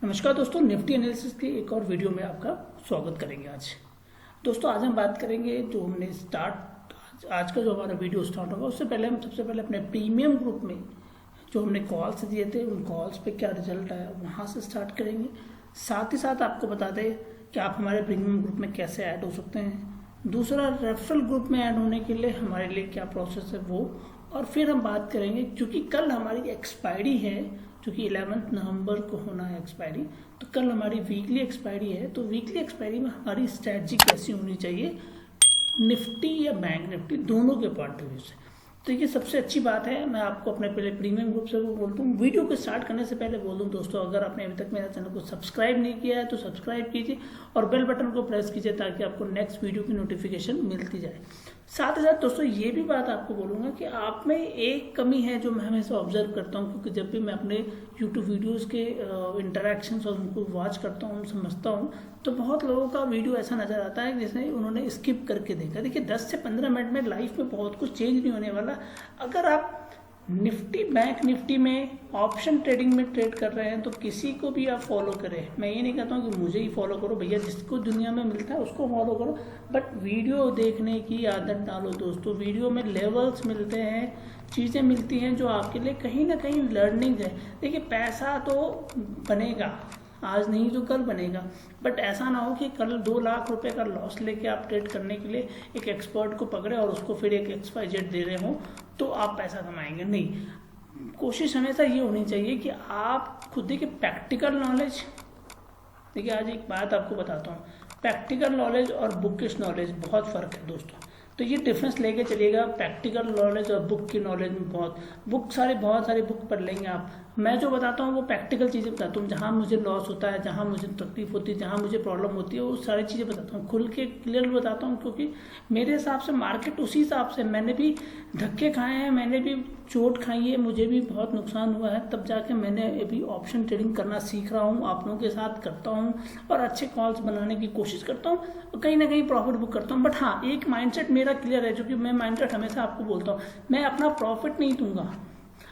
नमस्कार दोस्तों, Nifty analysis के एक और वीडियो में आपका स्वागत करेंगे। आज हम बात करेंगे जो हमने आज का जो हमारा वीडियो स्टार्ट होगा उससे पहले हम सबसे पहले अपने प्रीमियम ग्रुप में जो हमने कॉल्स दिए थे उन कॉल्स पे क्या रिजल्ट आया वहाँ से स्टार्ट करेंगे। साथ ही साथ आपको बता दें कि आप हमारे प्रीमियम ग्रुप में कैसे ऐड हो सकते हैं। दूसरा, रेफरल ग्रुप में ऐड होने के लिए हमारे लिए क्या प्रोसेस है वो, और फिर हम बात करेंगे क्योंकि कल हमारी एक्सपायरी है, क्योंकि 11 नवंबर को होना है एक्सपायरी, तो कल हमारी वीकली एक्सपायरी है। तो वीकली एक्सपायरी में हमारी स्ट्रैटेजी कैसी होनी चाहिए निफ्टी या बैंक निफ्टी दोनों के पॉइंट ऑफ व्यू से। तो ये सबसे अच्छी बात है। मैं आपको अपने पहले प्रीमियम ग्रुप से वो बोलता हूँ। वीडियो को स्टार्ट करने से पहले बोल दूँ दोस्तों, अगर आपने अभी तक मेरे चैनल को सब्सक्राइब नहीं किया है तो सब्सक्राइब कीजिए और बेल बटन को प्रेस कीजिए ताकि आपको नेक्स्ट वीडियो की नोटिफिकेशन मिलती जाए। साथ ही साथ दोस्तों ये भी बात आपको बोलूँगा कि आप में एक कमी है जो मैं हमेशा ऑब्जर्व करता हूँ, क्योंकि जब भी मैं अपने यूट्यूब वीडियोस के इंटरेक्शंस और उनको वॉच करता हूँ, समझता हूँ, तो बहुत लोगों का वीडियो ऐसा नज़र आता है जैसे उन्होंने स्किप करके देखा। देखिए 10 से 15 मिनट में लाइफ में बहुत कुछ चेंज नहीं होने वाला। अगर आप निफ्टी बैंक निफ्टी में ऑप्शन ट्रेडिंग में ट्रेड कर रहे हैं तो किसी को भी आप फॉलो करें। मैं ये नहीं कहता हूँ कि मुझे ही फॉलो करो, भैया जिसको दुनिया में मिलता है उसको फॉलो करो, बट वीडियो देखने की आदत डालो दोस्तों। वीडियो में लेवल्स मिलते हैं, चीज़ें मिलती हैं जो आपके लिए कहीं ना कहीं लर्निंग है। देखिए पैसा तो बनेगा, आज नहीं तो कल बनेगा, बट ऐसा ना हो कि कल 2 लाख रुपए का लॉस लेके आप ट्रेड करने के लिए एक एक्सपर्ट को पकड़े और उसको फिर एक XYZ दे रहे हो तो आप पैसा कमाएंगे। नहीं, कोशिश हमेशा ये होनी चाहिए कि आप खुद देखिए प्रैक्टिकल नॉलेज। देखिए आज एक बात आपको बताता हूँ, प्रैक्टिकल नॉलेज और बुकिश नॉलेज बहुत फ़र्क है दोस्तों। तो ये डिफरेंस लेके चलिएगा प्रैक्टिकल नॉलेज और बुक की नॉलेज में। बहुत सारी बुक पढ़ लेंगे आप। मैं जो बताता हूँ वो प्रैक्टिकल चीज़ें बताता हूँ, जहाँ मुझे लॉस होता है, जहाँ मुझे तकलीफ होती है, जहाँ मुझे प्रॉब्लम होती है, वो सारी चीज़ें बताता हूँ, खुल के क्लियर बताता हूँ। क्योंकि मेरे हिसाब से मार्केट उसी हिसाब से, मैंने भी धक्के खाए हैं, मैंने भी चोट खाई है, मुझे भी बहुत नुकसान हुआ है, तब जाके मैंने अभी ऑप्शन ट्रेडिंग करना सीख रहा हूँ, आप लोगों के साथ करता हूँ और अच्छे कॉल्स बनाने की कोशिश करता हूँ और कहीं ना कहीं प्रॉफिट बुक करता हूँ। बट हाँ, एक माइंडसेट मेरा क्लियर है, जो कि मैं माइंडसेट हमेशा आपको बोलता हूँ, मैं अपना प्रॉफिट नहीं दूंगा।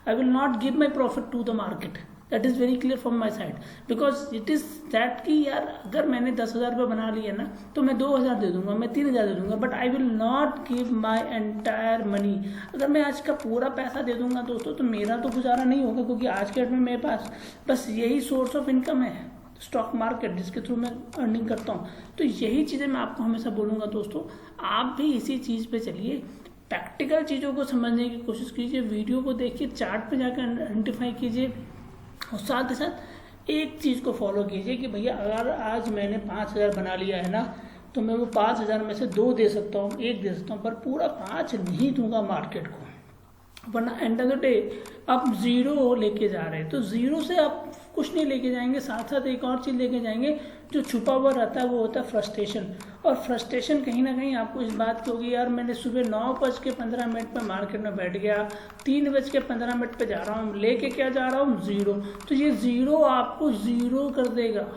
I will not give my profit to the market. That is very clear from my side. Because it is that कि यार अगर मैंने 10,000 रुपये बना लिया ना तो मैं 2,000 दे दूंगा, मैं 3,000 दे दूंगा, but I will not give my entire money. अगर मैं आज का पूरा पैसा दे दूंगा दोस्तों तो मेरा तो गुजारा नहीं होगा, क्योंकि आज के डेट में मेरे पास बस यही सोर्स ऑफ इनकम है, स्टॉक मार्केट, जिसके थ्रू मैं अर्निंग करता हूँ। तो यही चीज़ें मैं आपको हमेशा बोलूँगा दोस्तों, आप भी इसी चीज़ पे चलिए, प्रैक्टिकल चीज़ों को समझने की कोशिश कीजिए, वीडियो को देखिए, चार्ट पे जाकर आइडेंटिफाई कीजिए और साथ ही साथ एक चीज़ को फॉलो कीजिए कि भैया अगर आज मैंने 5,000 बना लिया है ना तो मैं वो 5,000 में से 2 दे सकता हूँ, 1 दे सकता हूँ, पर पूरा 5 नहीं दूंगा मार्केट को, वरना एंड ऑफ द डे आप जीरो लेके जा रहे हैं। तो जीरो से आप कुछ नहीं लेके जाएंगे, साथ साथ एक और चीज़ लेके जाएंगे जो छुपा हुआ रहता है, वो होता है फ्रस्ट्रेशन। और फ्रस्ट्रेशन कहीं ना कहीं आपको इस बात की होगी, यार मैंने सुबह 9:15 पे मार्केट में बैठ गया, 3:15 पे जा रहा हूँ, लेके क्या जा रहा हूँ, जीरो। तो ये जीरो आपको जीरो कर देगा।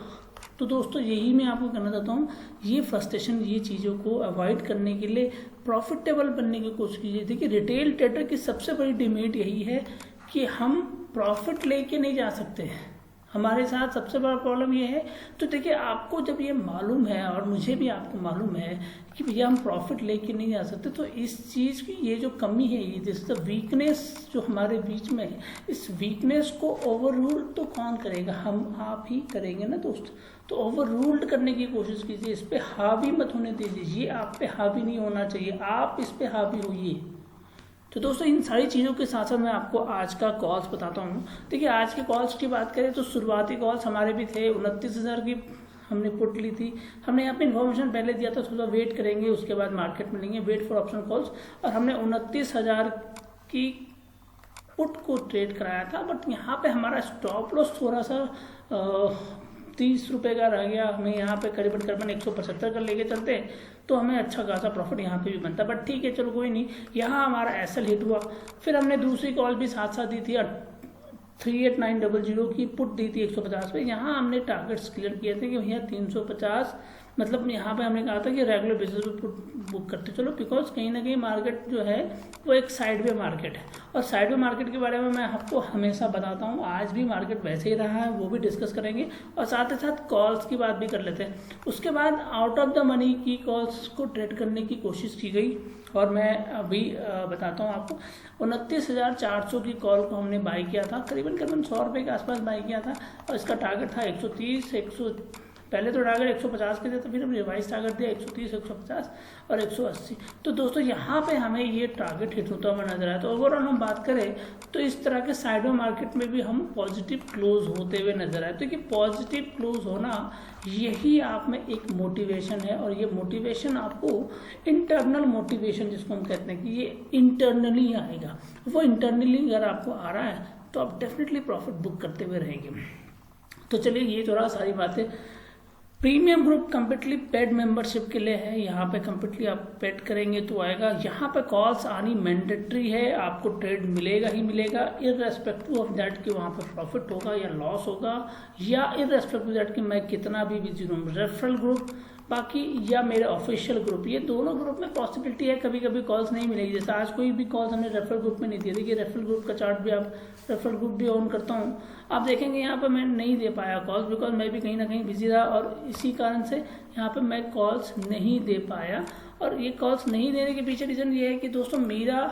तो दोस्तों यही मैं आपको कहना चाहता हूँ, ये फ्रस्ट्रेशन, ये चीज़ों को अवॉइड करने के लिए प्रॉफिटेबल बनने की कोशिश कीजिए। देखिए रिटेल ट्रेडर की सबसे बड़ी डिमेरिट यही है कि हम प्रॉफिट लेके नहीं जा सकते हैं, हमारे साथ सबसे बड़ा प्रॉब्लम ये है। तो देखिए आपको जब ये मालूम है और मुझे भी आपको मालूम है कि भैया हम प्रॉफिट लेके नहीं जा सकते, तो इस चीज़ की ये जो कमी है, ये दिस द वीकनेस जो हमारे बीच में है, इस वीकनेस को ओवर रूल तो कौन करेगा, हम आप ही करेंगे ना दोस्त। तो ओवर रूल्ड करने की कोशिश कीजिए, इस पर हावी मत होने दीजिए, ये आप पे हावी नहीं होना चाहिए, आप इस पे हावी होइए। तो दोस्तों इन सारी चीज़ों के साथ साथ मैं आपको आज का कॉल्स बताता हूँ। देखिए आज के कॉल्स की बात करें तो शुरुआती कॉल्स हमारे भी थे, 29,000 की हमने पुट ली थी। हमने यहाँ पे इन्फॉर्मेशन पहले दिया था, थोड़ा वेट करेंगे, उसके बाद मार्केट में लेंगे, वेट फॉर ऑप्शन कॉल्स, और हमने 29,000 की पुट को ट्रेड कराया था। बट यहाँ पे हमारा स्टॉप लॉस थोड़ा सा 30 रुपये का रह गया। हमें यहाँ पे करीबन 175 का लेके चलते तो हमें अच्छा खासा प्रॉफिट यहाँ पे भी बनता, बट ठीक है चलो कोई नहीं। यहाँ हमारा एसएल हिट हुआ, फिर हमने दूसरी कॉल भी साथ साथ दी थी, 38900 की पुट दी थी 150 पे। यहाँ हमने टारगेट्स क्लियर किए थे कि भैया 350 मतलब यहाँ पे हमने कहा था कि रेगुलर बेसिस पे बुक करते चलो, बिकॉज कहीं ना कहीं मार्केट जो है वो एक साइड वे मार्केट है, और साइड वे मार्केट के बारे में मैं आपको हमेशा बताता हूँ। आज भी मार्केट वैसे ही रहा है, वो भी डिस्कस करेंगे, और साथ ही साथ कॉल्स की बात भी कर लेते हैं। उसके बाद आउट ऑफ द मनी की कॉल्स को ट्रेड करने की कोशिश की गई, और मैं अभी बताता हूँ आपको। 29,400 की कॉल को हमने बाई किया था, करीबन 100 रुपये के आसपास बाई किया था, और इसका टारगेट था 130, पहले तो टारगेट 150 के थे, तो फिर हमने रिवाइज टारगेट दिया 130, 150 और 180। तो दोस्तों यहाँ पे हमें ये टारगेट हिट होता हुआ नजर आया। तो ओवरऑल हम बात करें तो इस तरह के साइड में मार्केट में भी हम पॉजिटिव क्लोज होते हुए नजर आए। तो ये पॉजिटिव क्लोज होना यही आप में एक मोटिवेशन है, और ये मोटिवेशन आपको इंटरनल मोटिवेशन जिसको हम कहते हैं कि ये इंटरनली आएगा। वो इंटरनली अगर आपको आ रहा है तो आप डेफिनेटली प्रॉफिट बुक करते हुए रहेंगे। तो चलिए, ये जो रहा सारी बातें। Premium group completely paid membership के लिए है। यहाँ पे कम्प्लीटली आप पेड करेंगे तो आएगा। यहाँ पे कॉल्स आनी मैंडेटरी है, आपको ट्रेड मिलेगा ही मिलेगा, इररेस्पेक्टिव ऑफ दैट कि वहाँ पे प्रॉफिट होगा या लॉस होगा, या इररेस्पेक्टिव दैट कि मैं कितना भी बिजी रहूँ। रेफरल ग्रुप बाकी या मेरे ऑफिशियल ग्रुप, ये दोनों ग्रुप में पॉसिबिलिटी है कभी कभी कॉल्स नहीं मिलेगी। जैसे आज कोई भी कॉल्स हमने रेफरल ग्रुप में नहीं दिए। देखिए रेफरल ग्रुप का चार्ट भी, आप रेफरल ग्रुप भी ऑन करता हूँ, आप देखेंगे यहाँ पे मैं नहीं दे पाया कॉल्स, बिकॉज मैं भी कहीं ना कहीं बिजी था, और इसी कारण से यहाँ पे मैं कॉल्स नहीं दे पाया। और ये कॉल्स नहीं देने के पीछे रीज़न ये है कि दोस्तों, मेरा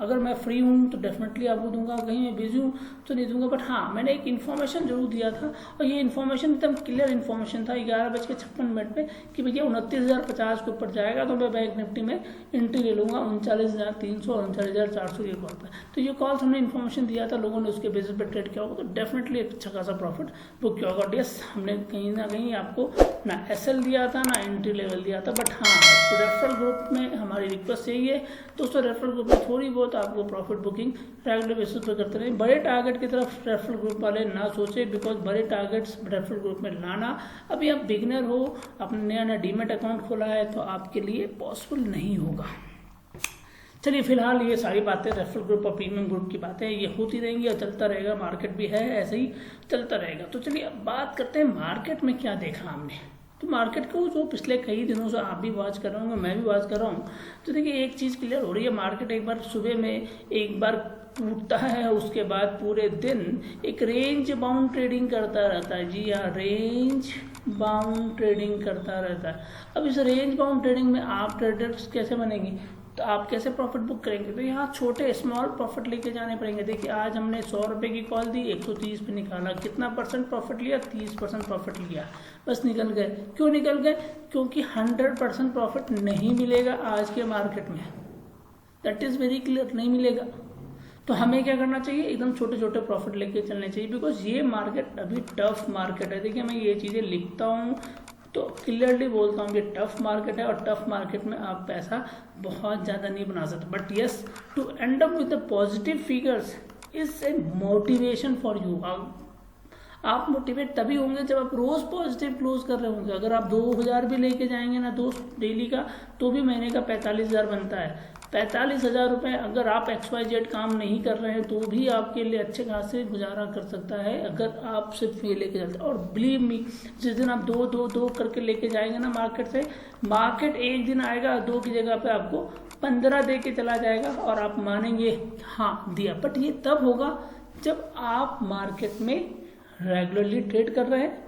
अगर मैं फ्री हूँ तो डेफिनेटली आपको दूंगा, कहीं मैं बिजी हूँ तो नहीं दूंगा। बट हाँ, मैंने एक इन्फॉर्मेशन जरूर दिया था, और ये इन्फॉर्मेशन एकदम क्लियर इन्फॉर्मेशन था 11:56 पे कि भैया 29,050 के ऊपर जाएगा तो मैं बैंक निफ्टी में एंट्री ले लूंगा 39,300 और 39,400 के कॉल पर। तो ये कॉल्स हमने इन्फॉर्मेशन दिया था, लोगों ने उसके बेसिस पर ट्रेड किया होगा, तो डेफिनेटली एक अच्छा खासा प्रॉफिट बुक किया होगा। यस, हमने कहीं ना कहीं आपको ना एसएल दिया था ना एंट्री लेवल दिया था। बट हाँ, रेफरल ग्रुप में हमारी रिक्वेस्ट यही है दोस्तों, रेफरल ग्रुप में थोड़ी बहुत आपको प्रॉफिट बुकिंग रेगुलर बेसिस पर करते रहे। बड़े टारगेट की तरफ रेफरल ग्रुप वाले ना सोचे, बिकॉज बड़े टारगेट्स रेफरल ग्रुप में लाना, अभी आप बिगनर हो, आपने नया नया डीमेट अकाउंट खोला है, तो आपके लिए पॉसिबल नहीं होगा। चलिए, फिलहाल ये सारी बातें रेफरल ग्रुप और प्रीमियम ग्रुप की बातें ये होती रहेंगी और चलता रहेगा। मार्केट भी है ऐसे ही चलता रहेगा। तो चलिए अब बात करते हैं मार्केट में क्या देखा हमने। तो मार्केट को जो पिछले कई दिनों से आप भी वॉच कर रहे होंगे, मैं भी वॉच कर रहा हूँ, तो देखिए एक चीज़ क्लियर हो रही है। मार्केट एक बार सुबह में एक बार टूटता है, उसके बाद पूरे दिन एक रेंज बाउंड ट्रेडिंग करता रहता है। जी हाँ, रेंज बाउंड ट्रेडिंग करता रहता है। अब इस रेंज बाउंड ट्रेडिंग में आप ट्रेडर्स कैसे बनेंगे, तो आप कैसे प्रॉफिट बुक करेंगे? तो यहाँ छोटे स्मॉल प्रॉफिट लेके जाने पड़ेंगे। देखिए आज हमने 100 रुपये की कॉल दी, 130 पे निकाला, कितना परसेंट प्रॉफिट लिया? 30% प्रॉफिट लिया, बस निकल गए। क्यों निकल गए? क्योंकि 100% प्रॉफिट नहीं मिलेगा आज के मार्केट में। दैट इज वेरी क्लियर, नहीं मिलेगा। तो हमें क्या करना चाहिए? एकदम छोटे छोटे प्रॉफिट लेके चलने चाहिए, बिकॉज ये मार्केट अभी टफ मार्केट है। देखिए मैं ये चीज़ें लिखता हूँ तो क्लियरली बोलता हूँ कि टफ मार्केट है, और टफ मार्केट में आप पैसा बहुत ज़्यादा नहीं बना सकते। But yes, to end up with the positive figures is a motivation for you. आप मोटिवेट तभी होंगे जब आप रोज पॉजिटिव क्लोज कर रहे होंगे। अगर आप 2,000 भी लेके जाएंगे ना दोस्त डेली का, तो भी महीने का 45,000 बनता है। 45,000 रुपये अगर आप XYZ काम नहीं कर रहे हैं तो भी आपके लिए अच्छे खासे गुजारा कर सकता है, अगर आप सिर्फ ये लेके चलते हैं। और बिलीव मी, जिस दिन आप दो करके लेके जाएंगे ना मार्केट से, मार्केट एक दिन आएगा 2 की जगह पे आपको 15 दे के चला जाएगा, और आप मानेंगे हाँ दिया। बट ये तब होगा जब आप मार्केट में रेगुलरली ट्रेड कर रहे हैं,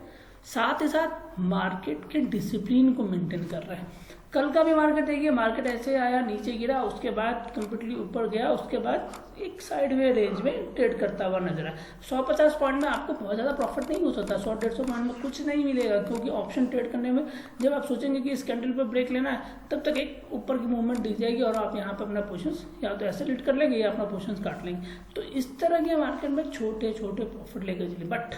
साथ ही साथ मार्केट के डिसिप्लिन को मेंटेन कर रहे हैं। कल का भी मार्केट देखिए, मार्केट ऐसे आया, नीचे गिरा, उसके बाद कंप्लीटली ऊपर गया, उसके बाद एक साइडवे रेंज में ट्रेड करता हुआ नजर आया। 150 पॉइंट में आपको बहुत ज़्यादा प्रॉफिट नहीं हो सकता, 100-150 पॉइंट में कुछ नहीं मिलेगा, क्योंकि ऑप्शन ट्रेड करने में जब आप सोचेंगे कि इस कैंडल पर ब्रेक लेना है, तब तक एक ऊपर की मूवमेंट दिख जाएगी और आप यहाँ पर अपना पोजिशंस या तो ऐसे लीड कर लेंगे या अपना पोजिशंस काट लेंगे। तो इस तरह के मार्केट में छोटे छोटे प्रॉफिट लेकर चलिए। बट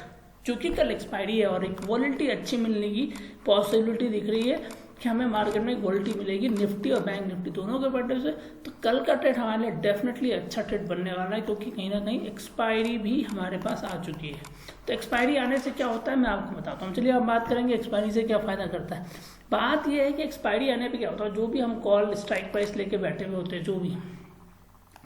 चूंकि कल एक्सपायरी है और एक वॉलिटी अच्छी मिलने की पॉसिबिलिटी दिख रही है कि हमें मार्केट में वॉलिटी मिलेगी निफ्टी और बैंक निफ्टी दोनों के बढ़ने से, तो कल का ट्रेड हमारे लिए डेफिनेटली अच्छा ट्रेड बनने वाला है, क्योंकि कहीं ना कहीं एक्सपायरी भी हमारे पास आ चुकी है। तो एक्सपायरी आने से क्या होता है मैं आपको बताता हूँ। चलिए अब बात करेंगे एक्सपायरी से क्या फायदा करता है। बात यह है कि एक्सपायरी आने पर क्या होता है, जो भी हम कॉल स्ट्राइक प्राइस लेके बैठे हुए होते हैं, जो भी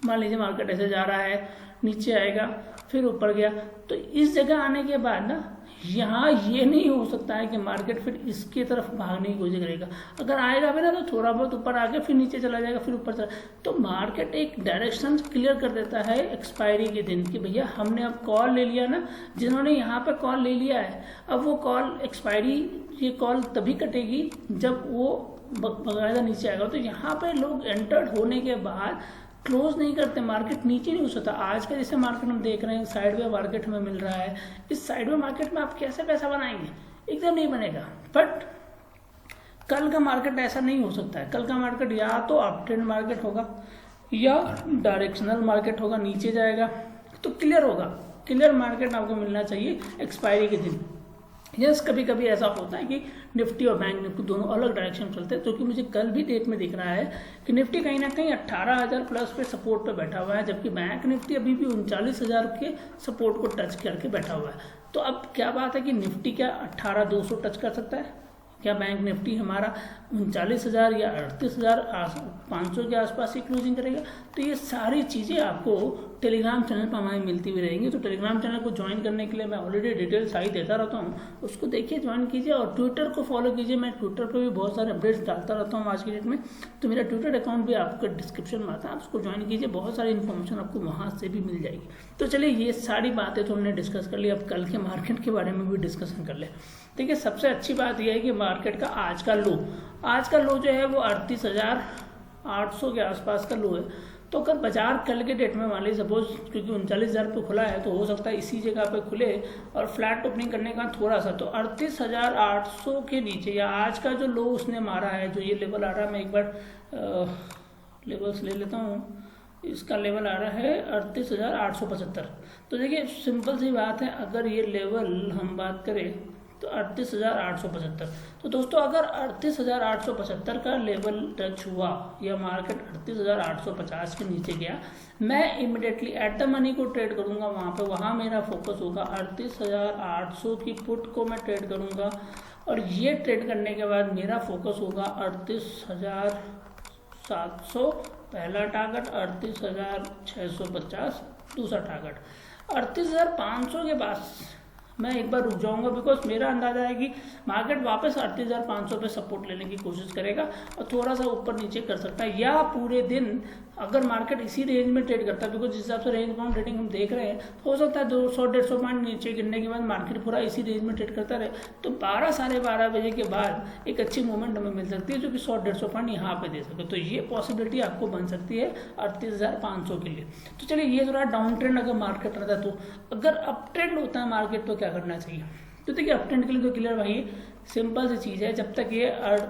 मान लीजिए मार्केट ऐसे जा रहा है, नीचे आएगा, फिर ऊपर गया, तो इस जगह आने के बाद ना यहाँ ये नहीं हो सकता है कि मार्केट फिर इसके तरफ भागने की कोशिश करेगा। अगर आएगा भी ना तो थोड़ा बहुत ऊपर आके फिर नीचे चला जाएगा, फिर ऊपर चला, तो मार्केट एक डायरेक्शन क्लियर कर देता है एक्सपायरी के दिन कि भैया हमने अब कॉल ले लिया ना, जिन्होंने यहाँ पे कॉल ले लिया है, अब वो कॉल एक्सपायरी, ये कॉल तभी कटेगी जब वो बकायदा नीचे आएगा। तो यहाँ पे लोग एंटर्ड होने के बाद क्लोज नहीं करते, मार्केट नीचे नहीं हो सकता। आज का जैसे मार्केट हम देख रहे हैं, साइडवे मार्केट हमें मिल रहा है, इस साइडवे मार्केट में आप कैसे पैसा बनाएंगे? एकदम नहीं बनेगा। बट कल का मार्केट ऐसा नहीं हो सकता है। कल का मार्केट या तो अप ट्रेंड मार्केट होगा या डायरेक्शनल मार्केट होगा, नीचे जाएगा तो क्लियर होगा। क्लियर मार्केट आपको मिलना चाहिए एक्सपायरी के दिन। यस, कभी कभी ऐसा होता है कि निफ्टी और बैंक निफ्टी दोनों अलग डायरेक्शन में चलते हैं, क्योंकि मुझे कल भी डेट में दिख रहा है कि निफ्टी कहीं ना कहीं 18,000 प्लस पे सपोर्ट पे बैठा हुआ है, जबकि बैंक निफ्टी अभी भी 39,000 के सपोर्ट को टच करके बैठा हुआ है। तो अब क्या बात है कि निफ्टी क्या 18,200 टच कर सकता है? क्या बैंक निफ्टी हमारा 39,000 या 38,500 के आसपास ही क्लोजिंग करेगा? तो ये सारी चीज़ें आपको टेलीग्राम चैनल पर हमारी मिलती हुई रहेंगी। तो टेलीग्राम चैनल को ज्वाइन करने के लिए मैं ऑलरेडी डिटेल्स आई देता रहता हूँ, उसको देखिए, ज्वाइन कीजिए। और ट्विटर को फॉलो कीजिए, मैं ट्विटर पर भी बहुत सारे अपडेट्स डालता रहता हूँ आज की डेट में। तो मेरा ट्विटर अकाउंट भी आपको डिस्क्रिप्शन में आता है, आप उसको ज्वाइन कीजिए, बहुत सारी इन्फॉर्मेशन आपको वहाँ से भी मिल जाएगी। तो चलिए, ये सारी बातें तो हमने डिस्कस कर ली, अब कल के मार्केट के बारे में भी डिस्कशन कर ले। देखिए, सबसे अच्छी बात यह है कि मार्केट का आज का लो जो है वो 38,800 के आसपास का लो है। तो अगर बाजार कल के डेट में मान लीजिए सपोज, क्योंकि 39,000 पे खुला है, तो हो सकता है इसी जगह पे खुले और फ्लैट ओपनिंग करने का थोड़ा सा, तो 38,800 के नीचे या आज का जो लो उसने मारा है, जो ये लेवल आ रहा है, मैं एक बार लेवल्स ले लेता हूँ। इसका लेवल आ रहा है 38,875। तो देखिए, सिंपल सी बात है, अगर ये लेवल हम बात करें तो 38,875। तो दोस्तों, अगर 38,875 का लेवल टच हुआ या मार्केट 38,850 के नीचे गया, मैं इमिडिएटली एट द मनी को ट्रेड करूंगा वहाँ पे। वहाँ मेरा फोकस होगा 38,800 की पुट को मैं ट्रेड करूंगा, और ये ट्रेड करने के बाद मेरा फोकस होगा 38,700 पहला टारगेट, 38,650 दूसरा टारगेट, 38,500 के पास मैं एक बार रुक जाऊंगा, बिकॉज मेरा अंदाजा है कि मार्केट वापस 38,500 पे सपोर्ट लेने की कोशिश करेगा और थोड़ा सा ऊपर नीचे कर सकता है, या पूरे दिन अगर मार्केट इसी रेंज में ट्रेड करता है, बिकॉज जिस हिसाब से रेंज बाउंड ट्रेडिंग हम देख रहे हैं, हो सकता है 200-150 पॉइंट नीचे गिरने के बाद मार्केट पूरा इसी रेंज में ट्रेड करता रहे। तो 12-12:30 बजे के बाद एक अच्छी मूवमेंट हमें मिल सकती है, जो कि 100-150 पॉइंट यहाँ पे दे सके। तो ये पॉसिबिलिटी आपको बन सकती है 38,500 के लिए। तो चलिए, ये थोड़ा डाउन ट्रेंड अगर मार्केट रहता है, तो अगर अप ट्रेंड होता है मार्केट तो क्या करना चाहिए? तो देखिए, अप ट्रेंड के लिए तो क्लियर भाई सिंपल सी चीज़ है, जब तक ये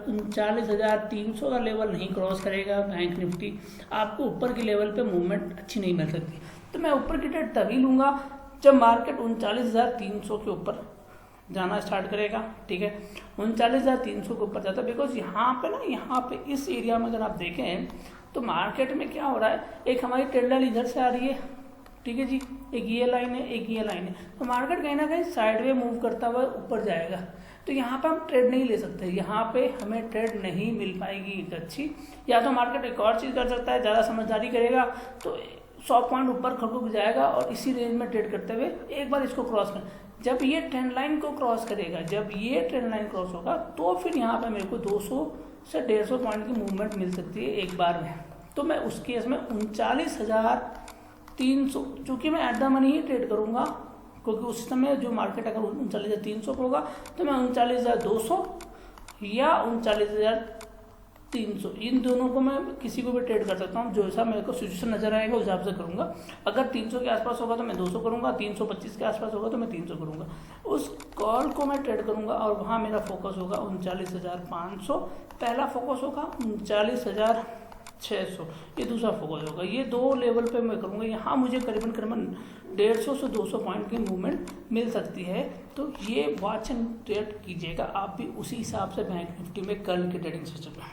39,300 का लेवल नहीं क्रॉस करेगा बैंक निफ्टी, आपको ऊपर के लेवल पे मूवमेंट अच्छी नहीं मिल सकती। तो मैं ऊपर की ट्रेड तभी लूँगा जब मार्केट 39,300 के ऊपर जाना स्टार्ट करेगा। ठीक है, 39,300 के ऊपर जाता है, बिकॉज यहाँ पे इस एरिया में अगर आप देखें तो मार्केट में क्या हो रहा है, एक हमारी ट्रेंड लाइन इधर से आ रही है, ठीक है जी, एक ये लाइन है, एक ये लाइन है, तो मार्केट कहीं ना कहीं साइडवे मूव करता हुआ ऊपर जाएगा। तो यहाँ पे हम ट्रेड नहीं ले सकते, यहाँ पे हमें ट्रेड नहीं मिल पाएगी एक अच्छी। या तो मार्केट एक और चीज़ कर सकता है, ज़्यादा समझदारी करेगा तो 100 पॉइंट ऊपर खड़क जाएगा और इसी रेंज में ट्रेड करते हुए एक बार इसको क्रॉस कर, जब ये ट्रेंड लाइन को क्रॉस करेगा, जब ये ट्रेंड लाइन क्रॉस होगा, तो फिर यहाँ पे मेरे को 200 से 150 पॉइंट की मूवमेंट मिल सकती है एक बार में। तो मैं उस केस में 39,300, चूँकि मैं at the money he trade करूँगा, क्योंकि उस समय जो मार्केट अगर 39,300 होगा तो मैं 39,200 या 39,300, इन दोनों को मैं किसी को भी ट्रेड कर सकता हूँ, जो ऐसा मेरे को सिचुएशन नजर आएगा उस हिसाब से करूँगा। अगर 300 के आसपास होगा तो मैं 200 करूँगा, 325 के आसपास होगा तो मैं 300 करूँगा, उस कॉल को मैं ट्रेड करूँगा और वहाँ मेरा फोकस होगा 39,500 पहला फोकस होगा, 39,600 ये दूसरा फोकस होगा। ये दो लेवल पे मैं करूँगा, यहाँ मुझे करीबन 150 से 200 पॉइंट की मूवमेंट मिल सकती है। तो ये वॉच एंड ट्रेड कीजिएगा आप भी उसी हिसाब से बैंक निफ्टी में कल के ट्रेडिंग सेशन में।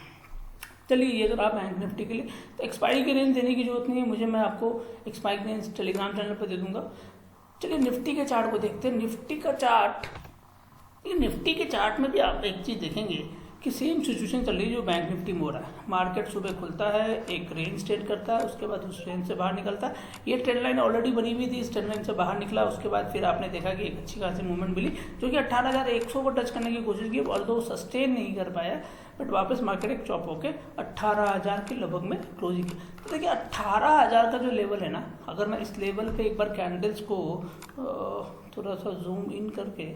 चलिए, ये तो रहा बैंक निफ्टी के लिए। तो एक्सपायरी की रेंज देने की जरूरत नहीं है मुझे, मैं आपको एक्सपायरी रेंज टेलीग्राम चैनल पर दे दूंगा। चलिए, निफ्टी के चार्ट को देखते हैं। निफ्टी का चार्ट, ये निफ्टी के चार्ट में भी आप एक चीज़ देखेंगे कि सेम सिचुएशन चल रही है जो बैंक निफ्टी में हो रहा है। मार्केट सुबह खुलता है, एक रेंज ट्रेड करता है, उसके बाद उस रेंज से बाहर निकलता है। ये ट्रेंड लाइन ऑलरेडी बनी हुई थी, इस ट्रेंड लाइन से बाहर निकला, उसके बाद फिर आपने देखा कि एक अच्छी खासी मूवमेंट मिली जो कि 18,100 को टच करने की कोशिश की, ऑल्दो सस्टेन नहीं कर पाया, बट वापस मार्केट एक चॉप होके 18,000 के लगभग में क्लोजिंग की। तो देखिए 18,000 का जो लेवल है ना, अगर मैं इस लेवल पे एक बार कैंडल्स को थोड़ा सा जूम इन करके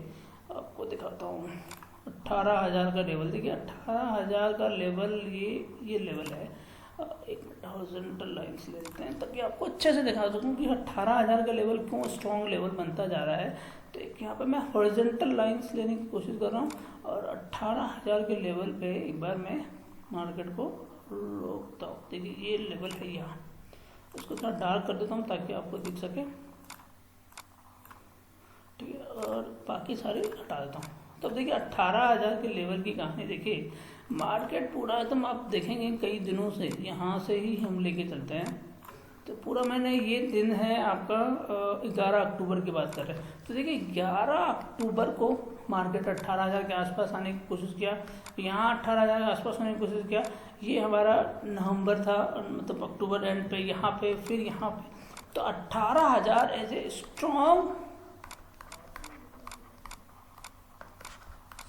आपको दिखाता हूँ। 18,000 का लेवल, देखिए 18,000 का लेवल, ये लेवल है। एक मिनट हॉरिजॉन्टल लाइंस ले लेते हैं ताकि आपको अच्छे से दिखा सकूँ कि 18,000 का लेवल क्यों स्ट्रॉन्ग लेवल बनता जा रहा है। तो एक यहाँ पे मैं हॉरिजॉन्टल लाइंस लेने की कोशिश कर रहा हूँ और 18,000 के लेवल पे एक बार मैं मार्केट को रोकता हूँ। देखिए ये लेवल है यहाँ, उसको थोड़ा डार्क कर देता हूँ ताकि आपको दिख सके, ठीक है, और बाकी सारे हटा देता हूँ। तब देखिए 18,000 के लेवल की कहानी, देखिए मार्केट पूरा एकदम आप देखेंगे कई दिनों से यहाँ से ही हम लेके चलते हैं। तो पूरा मैंने, ये दिन है आपका 11 अक्टूबर की बात कर रहे हैं। तो देखिए 11 अक्टूबर को मार्केट 18,000 के आसपास आने की कोशिश किया, यहाँ 18,000 के आसपास आने की कोशिश किया। ये हमारा नवंबर था, मतलब अक्टूबर एंड पे, यहाँ पे, फिर यहाँ पे। तो 18,000 as a strong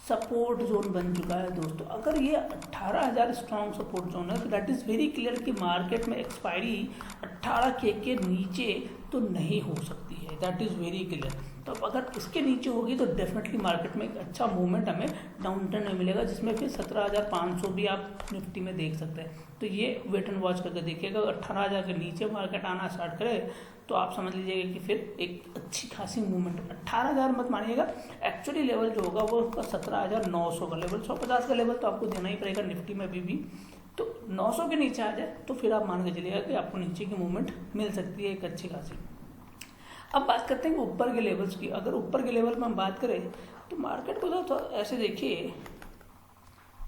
support zone बन चुका है दोस्तों। अगर ये 18,000 स्ट्रॉन्ग सपोर्ट जोन है तो दैट इज़ वेरी क्लियर कि मार्केट में एक्सपायरी 18K के नीचे तो नहीं हो सकती है, दैट इज़ वेरी क्लियर। तो अगर इसके नीचे होगी तो डेफिनेटली मार्केट में एक अच्छा मूवमेंट हमें डाउन ट्रेंड में मिलेगा, जिसमें फिर 17,500 भी आप निफ्टी में देख सकते हैं। तो ये वेट एंड वॉच करके देखिएगा, 18,000 के नीचे मार्केट आना स्टार्ट करे तो आप समझ लीजिएगा कि फिर एक अच्छी खासी मूवमेंट। 18,000 मत मानिएगा, एक्चुअली लेवल जो होगा वो उसका 17,900 का लेवल, 150 का लेवल तो आपको देना ही पड़ेगा निफ्टी में भी। तो 900 के नीचे आ जाए तो फिर आप मान के चलिएगा कि आपको नीचे की मूवमेंट मिल सकती है एक अच्छी खासी। अब बात करते हैं कि ऊपर के लेवल्स की। अगर ऊपर के लेवल में हम बात करें तो मार्केट को तो ऐसे देखिए,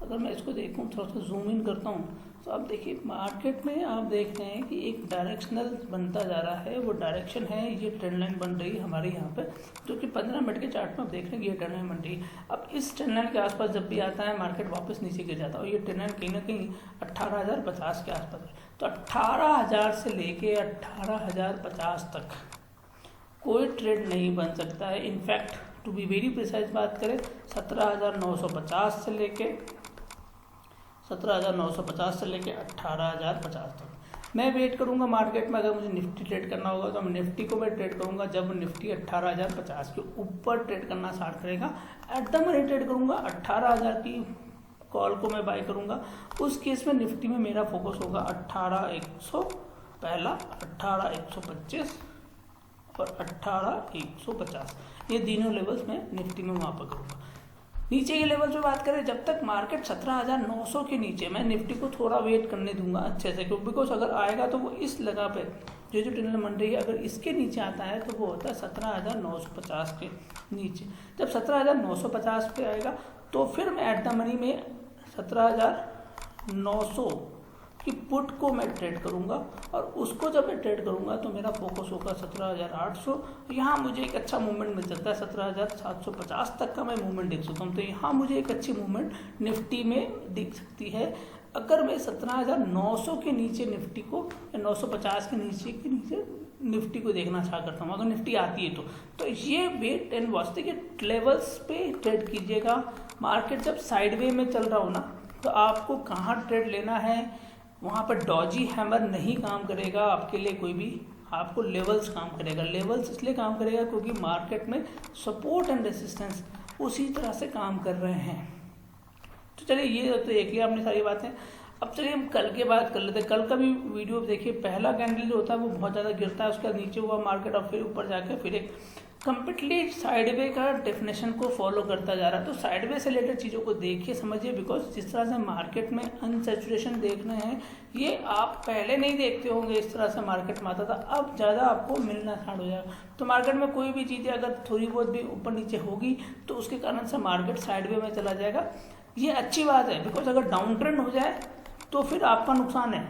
अगर मैं इसको देखूं, थोड़ा सा जूम इन करता हूं, तो आप देखिए मार्केट में आप देख रहे हैं कि एक डायरेक्शनल बनता जा रहा है। वो डायरेक्शन है, ये ट्रेंड लाइन बन रही है हमारे यहाँ पे, जो कि 15 मिनट के चार्ट में आप देख रहे हैं कि ये ट्रेंड लाइन बन रही है। अब इस ट्रेंड लाइन के आसपास जब भी आता है मार्केट वापस नीचे गिर जाता है, और ये ट्रेंड लाइन कहीं ना कहीं 18,050 के आसपास है। तो 18,000 से लेके 18,050 तक कोई ट्रेड नहीं बन सकता है। In fact to be very precise बात करें, 17,950 से लेके 18,050 तक मैं वेट करूंगा मार्केट में। अगर मुझे निफ्टी ट्रेड करना होगा तो निफ्टी को मैं ट्रेड करूंगा जब निफ्टी 18,050 के ऊपर ट्रेड करना स्टार्ट करेगा। एट द मनी ट्रेड करूंगा, 18,000 की कॉल को मैं बाय करूंगा। उस केस में निफ्टी में मेरा फोकस होगा 18,100 पहला, 18,125 और 18,150, ये तीनों लेवल्स में निफ्टी में वहाँ पर करूँगा। नीचे के लेवल पे बात करें, जब तक मार्केट 17,900 के नीचे, मैं निफ्टी को थोड़ा वेट करने दूंगा अच्छे से, क्योंकि बिकॉज अगर आएगा तो वो इस जगह पे जो ट्रेंड बन रही है, अगर इसके नीचे आता है तो वो होता है 17,950 के नीचे। जब 17,950 पे आएगा तो फिर मैं एट द मनी में 17,900 की पुट को मैं ट्रेड करूंगा, और उसको जब मैं ट्रेड करूंगा तो मेरा फोकस होगा 17,800। यहाँ मुझे एक अच्छा मूवमेंट मिल सकता है, 17,750 तक का मैं मूवमेंट देख सकता हूँ। तो यहाँ मुझे एक अच्छी मूवमेंट निफ्टी में दिख सकती है अगर मैं 17,900 के नीचे निफ्टी को, या 950 के नीचे निफ्टी को देखना चाह करता हूँ। अगर निफ्टी आती है तो ये वेट एंड वॉच के लेवल्स पे ट्रेड कीजिएगा। मार्केट जब साइडवे में चल रहा हो ना, तो आपको कहाँ ट्रेड लेना है, वहाँ पर डॉजी हैमर नहीं काम करेगा आपके लिए कोई भी, आपको लेवल्स काम करेगा। लेवल्स इसलिए काम करेगा क्योंकि मार्केट में सपोर्ट एंड रेसिस्टेंस उसी तरह से काम कर रहे हैं। तो चलिए ये तो देख लिया आपने सारी बातें। अब चलिए हम कल की बात कर लेते हैं। कल का भी वीडियो देखिए, पहला कैंडल जो होता है वो बहुत ज़्यादा गिरता है, उसके बाद नीचे हुआ मार्केट और फिर ऊपर जाके फिर एक कंप्लीटली साइडवे का डेफिनेशन को फॉलो करता जा रहा है। तो साइडवे से रिलेटेड चीज़ों को देखिए, समझिए, बिकॉज जिस तरह से मार्केट में अनसैचुरेशन देखना है, ये आप पहले नहीं देखते होंगे इस तरह से मार्केट में आता था, अब ज़्यादा आपको मिलना स्टार्ट हो जाएगा। तो मार्केट में कोई भी चीज़ें अगर थोड़ी बहुत भी ऊपर नीचे होगी तो उसके कारण से मार्केट साइडवे में चला जाएगा। ये अच्छी बात है, बिकॉज अगर डाउन ट्रेंड हो जाए तो फिर आपका नुकसान है,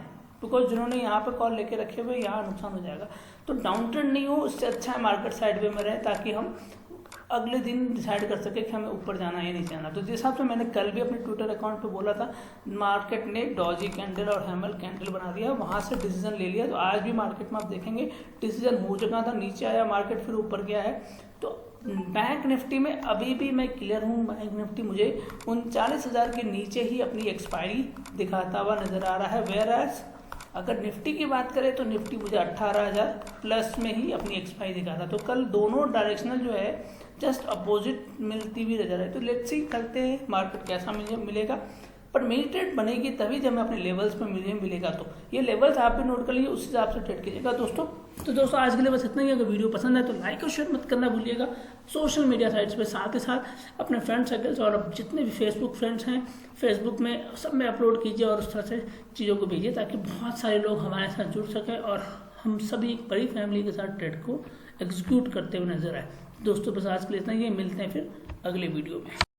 बिकॉज जिन्होंने यहाँ पे कॉल लेके रखे हुए यहाँ नुकसान हो जाएगा। तो डाउन ट्रेंड नहीं हो, उससे अच्छा है मार्केट साइडवे में रहे, ताकि हम अगले दिन डिसाइड कर सके कि हमें ऊपर जाना है या नीचे जाना। तो जिस हिसाब से मैंने कल भी अपने ट्विटर अकाउंट पे बोला था, मार्केट ने डॉजी कैंडल और हैमल कैंडल बना दिया, वहाँ से डिसीजन ले लिया। तो आज भी मार्केट में आप देखेंगे डिसीजन हो चुका था, नीचे आया मार्केट, फिर ऊपर गया है। तो बैंक निफ्टी में अभी भी मैं क्लियर हूँ, बैंक निफ्टी मुझे 39,000 के नीचे ही अपनी एक्सपायरी दिखाता हुआ नजर आ रहा है। वेयर एज अगर निफ्टी की बात करें तो निफ्टी मुझे 18,000 प्लस में ही अपनी एक्सपायरी दिखाता। तो कल दोनों डायरेक्शनल जो है जस्ट अपोजिट मिलती हुई नजर है। तो लेट्स सी करते हैं मार्केट कैसा मिलेगा, पर मेरी ट्रेड बनेगी तभी जब मैं अपने लेवल्स पे मिलेगा। तो ये लेवल्स आप भी नोट कर लीजिए, उस हिसाब से ट्रेड कीजिएगा दोस्तों। तो दोस्तों आज के लिए बस इतना ही। अगर वीडियो पसंद है तो लाइक और शेयर मत करना भूलिएगा सोशल मीडिया साइट्स पे, साथ ही साथ अपने फ्रेंड सर्कल्स और जितने भी फेसबुक फ्रेंड्स हैं फेसबुक में सब में अपलोड कीजिए और उस तरह से चीज़ों को भेजिए ताकि बहुत सारे लोग हमारे साथ जुड़ सकें और हम सभी एक बड़ी फैमिली के साथ ट्रेड को एग्जीक्यूट करते हुए नजर आए। दोस्तों बस आज के लिए इतना ही, मिलते हैं फिर अगले वीडियो में।